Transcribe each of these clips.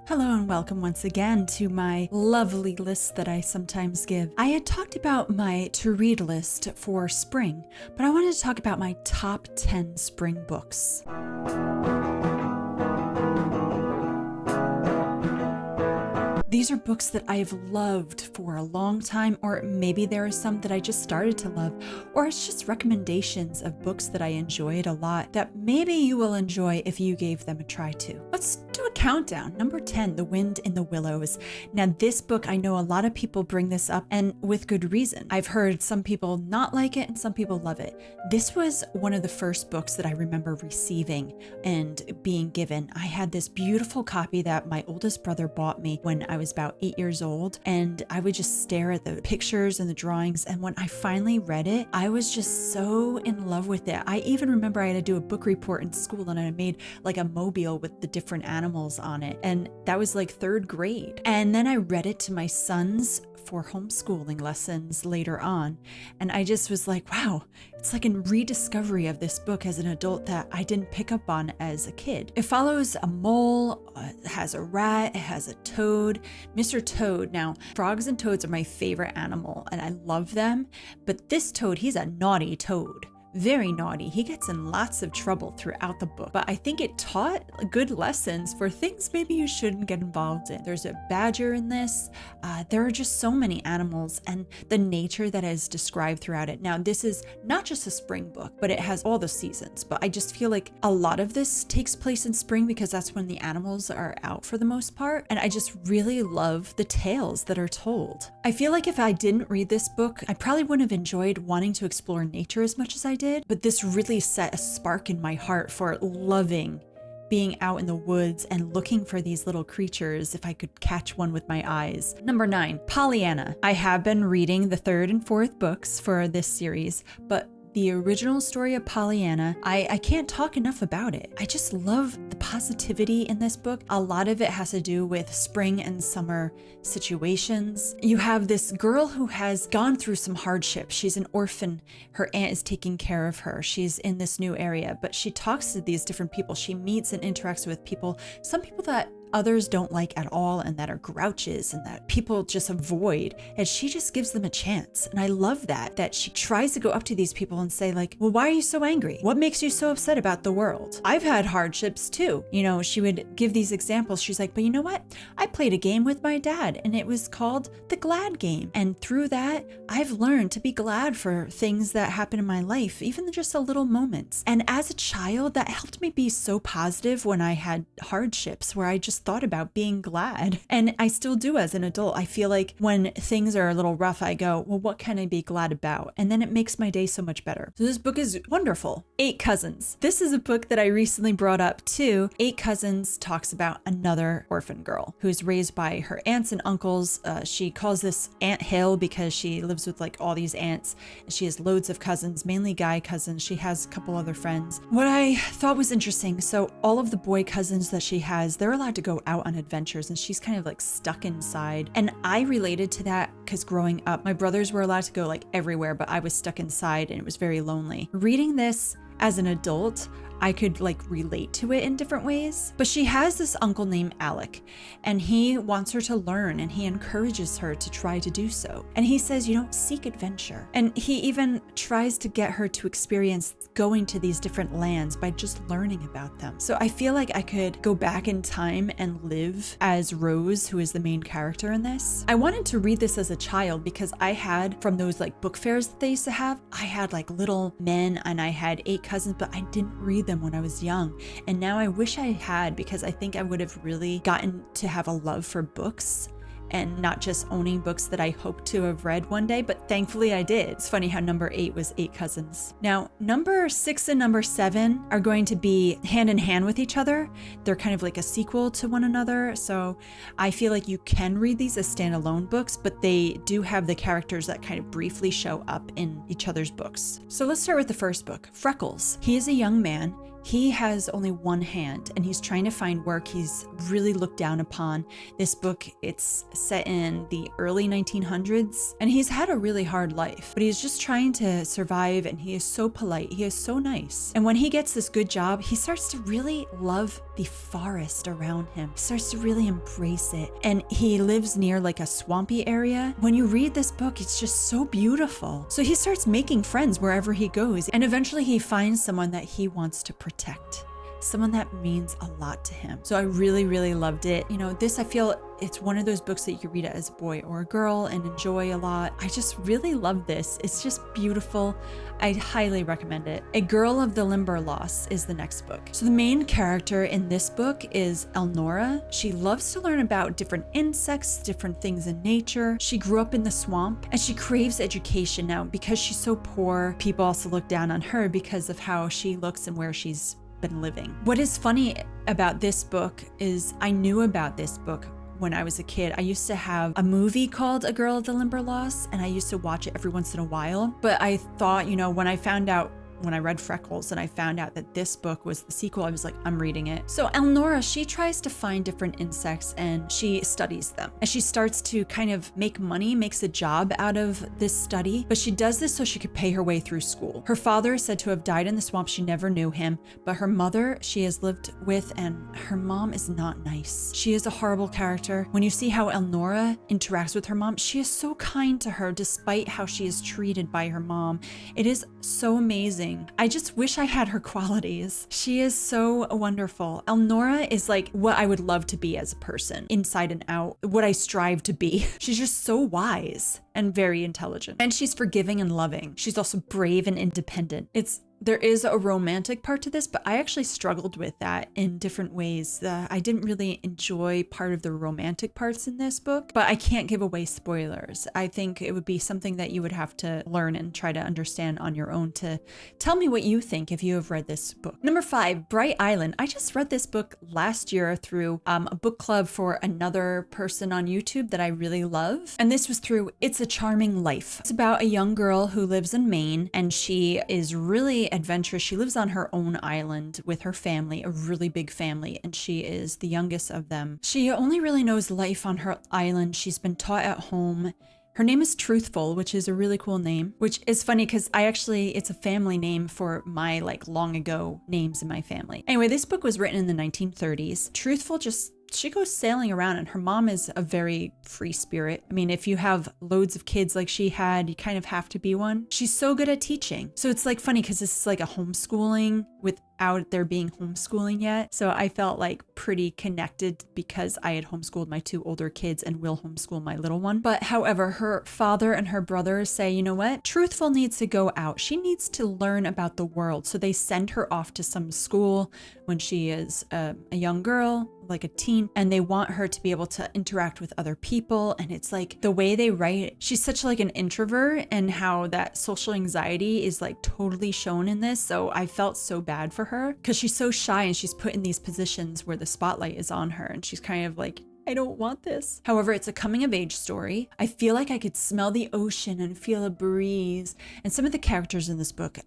Hello and welcome once again to my lovely list that I sometimes give. I had talked about my to-read list for spring, but I wanted to talk about my top 10 spring books. These are books that I've loved for a long time, or maybe there are some that I just started to love, or it's just recommendations of books that I enjoyed a lot that maybe you will enjoy if you gave them a try too. Let's do a countdown. Number 10, The Wind in the Willows. Now this book, I know a lot of people bring this up, and with good reason. I've heard some people not like it and some people love it. This was one of the first books that I remember receiving and being given. I had this beautiful copy that my oldest brother bought me when I was about 8 years old, and I would just stare at the pictures and the drawings, and when I finally read it, I was just so in love with it. I even remember I had to do a book report in school, and I made like a mobile with the different animals on it, and that was like third grade. And then I read it to my sons for homeschooling lessons later on, and I just was like, wow, it's like a rediscovery of this book as an adult that I didn't pick up on as a kid. It follows a mole, it has a rat, it has a toad, Mr. Toad. Now, frogs and toads are my favorite animal and I love them, but this toad, he's a naughty toad. Very naughty. He gets in lots of trouble throughout the book, but I think it taught good lessons for things maybe you shouldn't get involved in. There's a badger in this. There are just so many animals and the nature that is described throughout it. Now, this is not just a spring book, but it has all the seasons, but I just feel like a lot of this takes place in spring because that's when the animals are out for the most part. And I just really love the tales that are told. I feel like if I didn't read this book, I probably wouldn't have enjoyed wanting to explore nature as much as I did, but this really set a spark in my heart for loving being out in the woods and looking for these little creatures if I could catch one with my eyes. Number 9, Pollyanna. I have been reading the third and fourth books for this series, but the original story of Pollyanna, I can't talk enough about it. I just love the positivity in this book. A lot of it has to do with spring and summer situations. You have this girl who has gone through some hardship. She's an orphan. Her aunt is taking care of her. She's in this new area, but she talks to these different people. She meets and interacts with people, some people that others don't like at all and that are grouches and that people just avoid, and she just gives them a chance. And I love that she tries to go up to these people and say like, well, why are you so angry? What makes you so upset about the world? I've had hardships too. You know, she would give these examples. She's like, but you know what? I played a game with my dad and it was called the Glad Game. And through that, I've learned to be glad for things that happen in my life, even just the little moments. And as a child, that helped me be so positive when I had hardships where I just thought about being glad. And I still do as an adult. I feel like when things are a little rough, I go, well, what can I be glad about? And then it makes my day so much better. So this book is wonderful. 8 Cousins. This is a book that I recently brought up too. 8 Cousins talks about another orphan girl who's raised by her aunts and uncles. She calls this Aunt Hill because she lives with like all these aunts. She has loads of cousins, mainly guy cousins. She has a couple other friends. What I thought was interesting, so all of the boy cousins that she has, they're allowed to go out on adventures and she's kind of like stuck inside. And I related to that because growing up, my brothers were allowed to go like everywhere, but I was stuck inside and it was very lonely. Reading this as an adult, I could like relate to it in different ways. But she has this uncle named Alec and he wants her to learn and he encourages her to try to do so. And he says, you know, seek adventure. And he even tries to get her to experience going to these different lands by just learning about them. So I feel like I could go back in time and live as Rose, who is the main character in this. I wanted to read this as a child because I had, from those like book fairs that they used to have, I had like Little Men and I had 8 Cousins, but I didn't read them when I was young. And now I wish I had, because I think I would have really gotten to have a love for books and not just owning books that I hoped to have read one day, but thankfully I did. It's funny how number 8 was 8 Cousins. Now, number 6 and number 7 are going to be hand in hand with each other. They're kind of like a sequel to one another. So I feel like you can read these as standalone books, but they do have the characters that kind of briefly show up in each other's books. So let's start with the first book, Freckles. He is a young man. He has only one hand and he's trying to find work. He's really looked down upon. This book, it's set in the early 1900s and he's had a really hard life, but he's just trying to survive, and he is so polite. He is so nice. And when he gets this good job, he starts to really love the forest around him. He starts to really embrace it. And he lives near like a swampy area. When you read this book, it's just so beautiful. So he starts making friends wherever he goes. And eventually he finds someone that he wants to protect, someone that means a lot to him. So I really, really loved it. You know, this, I feel it's one of those books that you can read it as a boy or a girl and enjoy a lot. I just really love this. It's just beautiful. I highly recommend it. A Girl of the Limberlost is the next book. So the main character in this book is Elnora. She loves to learn about different insects, different things in nature. She grew up in the swamp and she craves education now. Because she's so poor, people also look down on her because of how she looks and where she's been living. What is funny about this book is I knew about this book when I was a kid. I used to have a movie called A Girl of the Limberlost, and I used to watch it every once in a while. But I thought, you know, when I read Freckles and I found out that this book was the sequel, I was like, I'm reading it. So Elnora, she tries to find different insects and she studies them. And she starts to kind of make money, makes a job out of this study. But she does this so she could pay her way through school. Her father is said to have died in the swamp. She never knew him. But her mother, she has lived with, and her mom is not nice. She is a horrible character. When you see how Elnora interacts with her mom, she is so kind to her despite how she is treated by her mom. It is so amazing. I just wish I had her qualities. She is so wonderful. Elnora is like what I would love to be as a person, inside and out, what I strive to be. She's just so wise and very intelligent. And she's forgiving and loving. She's also brave and independent. There is a romantic part to this, but I actually struggled with that in different ways. I didn't really enjoy part of the romantic parts in this book, but I can't give away spoilers. I think it would be something that you would have to learn and try to understand on your own. To tell me what you think if you have read this book. Number 5, Bright Island. I just read this book last year through a book club for another person on YouTube that I really love. And this was through It's a Charming Life. It's about a young girl who lives in Maine, and she is really adventurous. She lives on her own island with her family, a really big family, and she is the youngest of them. She only really knows life on her island. She's been taught at home. Her name is Truthful, which is a really cool name, which is funny because it's a family name for my long ago names in my family. Anyway, this book was written in the 1930s. Truthful she goes sailing around, and her mom is a very free spirit. I mean, if you have loads of kids like she had, you kind of have to be one. She's so good at teaching. So it's funny because this is like a homeschooling without there being homeschooling yet. So I felt pretty connected because I had homeschooled my 2 older kids and will homeschool my little one. But however, her father and her brothers say, you know what? Truthful needs to go out. She needs to learn about the world. So they send her off to some school when she is a young girl, like a teen, and they want her to be able to interact with other people. And it's the way they write, she's such an introvert, and how that social anxiety is totally shown in this. So I felt so bad for her because she's so shy and she's put in these positions where the spotlight is on her, and she's kind of I don't want this. However, it's a coming of age story. I feel like I could smell the ocean and feel a breeze. And some of the characters in this book,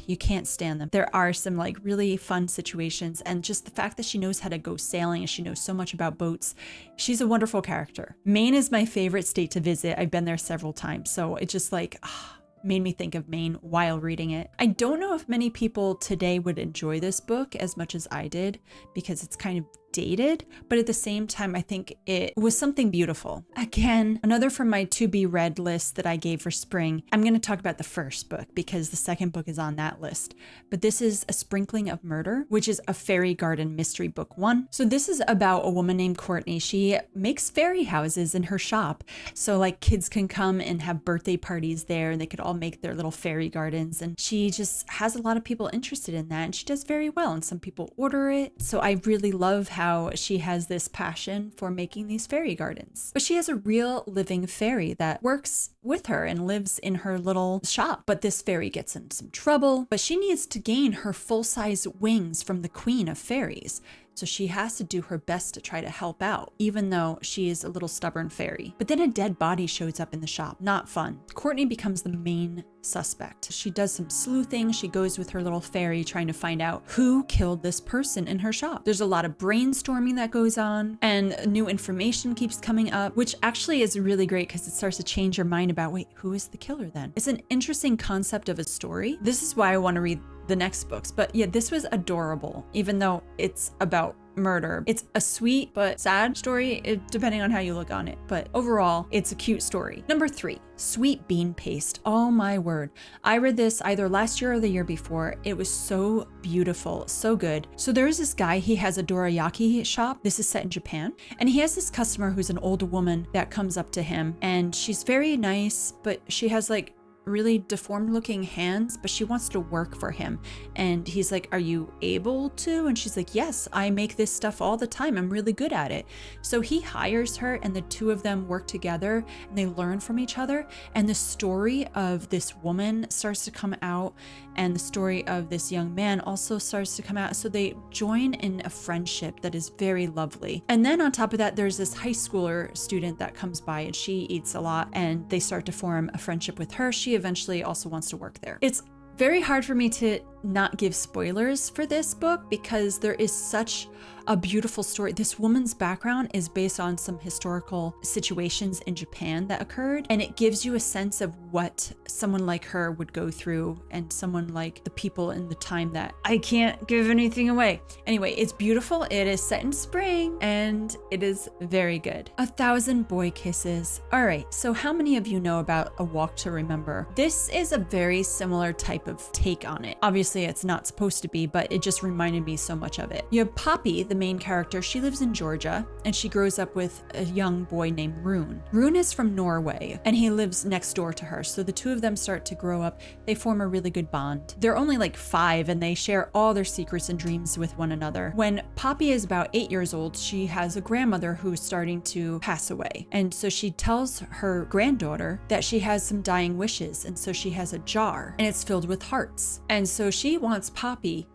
you can't stand them. There are some really fun situations, and just the fact that she knows how to go sailing and she knows so much about boats. She's a wonderful character. Maine is my favorite state to visit. I've been there several times. So it just made me think of Maine while reading it. I don't know if many people today would enjoy this book as much as I did because it's kind of dated, but at the same time, I think it was something beautiful. Again, another from my to be read list that I gave for spring. I'm going to talk about the first book because the second book is on that list. But this is A Sprinkling of Murder, which is a fairy garden mystery book 1. So this is about a woman named Courtney. She makes fairy houses in her shop. So kids can come and have birthday parties there, and they could all make their little fairy gardens. And she just has a lot of people interested in that, and she does very well. And some people order it. So I really love how she has this passion for making these fairy gardens. But she has a real living fairy that works with her and lives in her little shop. But this fairy gets in some trouble, but she needs to gain her full-size wings from the queen of fairies. So she has to do her best to try to help out, even though she is a little stubborn fairy. But then a dead body shows up in the shop. Not fun. Courtney becomes the main suspect. She does some sleuthing. She goes with her little fairy trying to find out who killed this person in her shop. There's a lot of brainstorming that goes on, and new information keeps coming up, which actually is really great because it starts to change your mind about, wait, who is the killer then? It's an interesting concept of a story. This is why I want to read the next books. But yeah, this was adorable, even though it's about murder. It's a sweet but sad story, depending on how you look on it. But overall, it's a cute story. Number 3, Sweet Bean Paste. Oh my word. I read this either last year or the year before. It was so beautiful, so good. So there's this guy, he has a dorayaki shop. This is set in Japan. And he has this customer who's an old woman that comes up to him, and she's very nice, but she has like really deformed looking hands, but she wants to work for him. And he's like, are you able to? And she's like, yes, I make this stuff all the time. I'm really good at it. So he hires her, and the two of them work together, and they learn from each other. And the story of this woman starts to come out, and the story of this young man also starts to come out. So they join in a friendship that is very lovely. And then on top of that, there's this high schooler student that comes by, and she eats a lot, and they start to form a friendship with her. She eventually also wants to work there. It's very hard for me to not give spoilers for this book because there is such a beautiful story. This woman's background is based on some historical situations in Japan that occurred, and it gives you a sense of what someone like her would go through, and someone like the people in the time that I can't give anything away. Anyway, it's beautiful. It is set in spring, and it is very good. 1,000 Boy Kisses. All right, so how many of you know about A Walk to Remember? This is a very similar type of take on it. Obviously, it's not supposed to be, but it just reminded me so much of it. You have Poppy, the main character. She lives in Georgia, and she grows up with a young boy named Rune. Rune is from Norway, and he lives next door to her. So the two of them start to grow up. They form a really good bond. They're only like 5, and they share all their secrets and dreams with one another. When Poppy is about 8 years old, she has a grandmother who's starting to pass away. And so she tells her granddaughter that she has some dying wishes. And so she has a jar, and it's filled with hearts. And so she wants Poppy,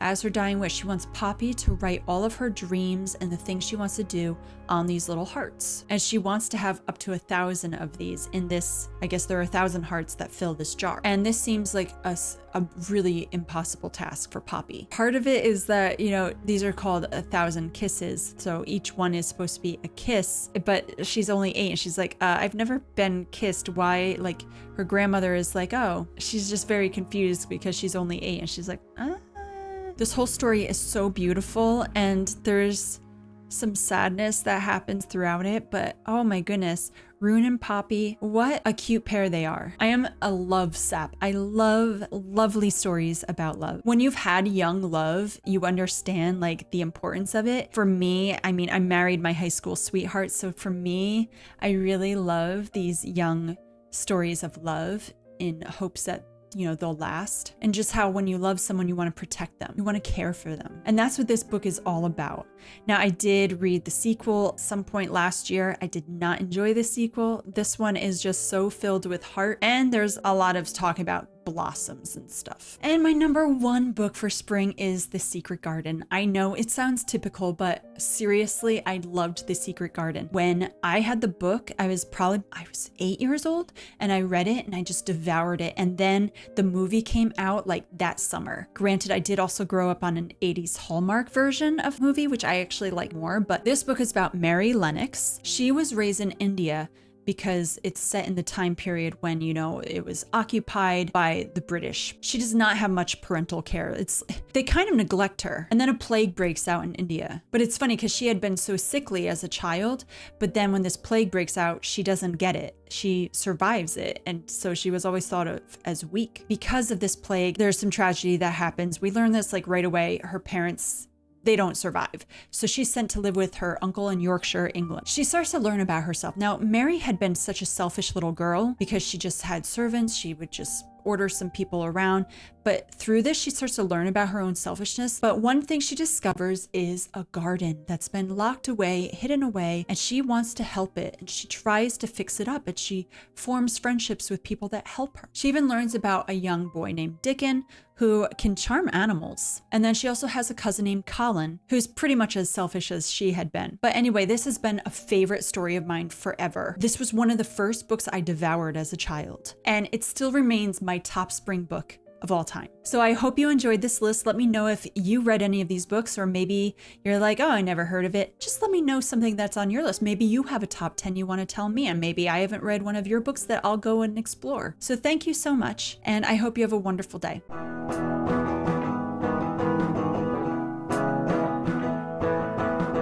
as her dying wish, she wants Poppy to write all of her dreams and the things she wants to do on these little hearts. And she wants to have up to 1,000 of these in this. I guess there are 1,000 hearts that fill this jar. And this seems like a really impossible task for Poppy. Part of it is that, you know, these are called 1,000 kisses. So each one is supposed to be a kiss, but she's only 8, and she's like, I've never been kissed. Why? Like, her grandmother is like, oh, she's just very confused because she's only 8. And she's like, This whole story is so beautiful, and there's some sadness that happens throughout it, but oh my goodness, Rune and Poppy, what a cute pair they are. I am a love sap. I love lovely stories about love. When you've had young love, you understand like the importance of it. For me, I mean, I married my high school sweetheart, so for me, I really love these young stories of love in hopes that, you know, they'll last. And just how when you love someone, you want to protect them. You want to care for them. And that's what this book is all about. Now, I did read the sequel at some point last year. I did not enjoy the sequel. This one is just so filled with heart. And there's a lot of talk about blossoms and stuff. And my number 1 book for spring is The Secret Garden. I know it sounds typical, but seriously, I loved The Secret Garden. When I had the book, I was 8 years old, and I read it and I just devoured it. And then the movie came out like that summer. Granted, I did also grow up on an 80s Hallmark version of movie, which I actually like more, but this book is about Mary Lennox. She was raised in India because it's set in the time period when, you know, it was occupied by the British. She does not have much parental care. They kind of neglect her. And then a plague breaks out in India. But it's funny because she had been so sickly as a child, but then when this plague breaks out, she doesn't get it. She survives it. And so she was always thought of as weak. Because of this plague, there's some tragedy that happens. We learn this like right away. Her parents, they don't survive. So she's sent to live with her uncle in Yorkshire, England. She starts to learn about herself. Now, Mary had been such a selfish little girl because she just had servants. She would just order some people around. But through this, she starts to learn about her own selfishness. But one thing she discovers is a garden that's been locked away, hidden away, and she wants to help it. And she tries to fix it up, and she forms friendships with people that help her. She even learns about a young boy named Dickon who can charm animals. And then she also has a cousin named Colin, who's pretty much as selfish as she had been. But anyway, this has been a favorite story of mine forever. This was one of the first books I devoured as a child, and it still remains my top spring book of all time. So I hope you enjoyed this list. Let me know if you read any of these books, or maybe you're like, oh, I never heard of it. Just let me know something that's on your list. Maybe you have a top 10 you want to tell me, and maybe I haven't read one of your books that I'll go and explore. So thank you so much, and I hope you have a wonderful day.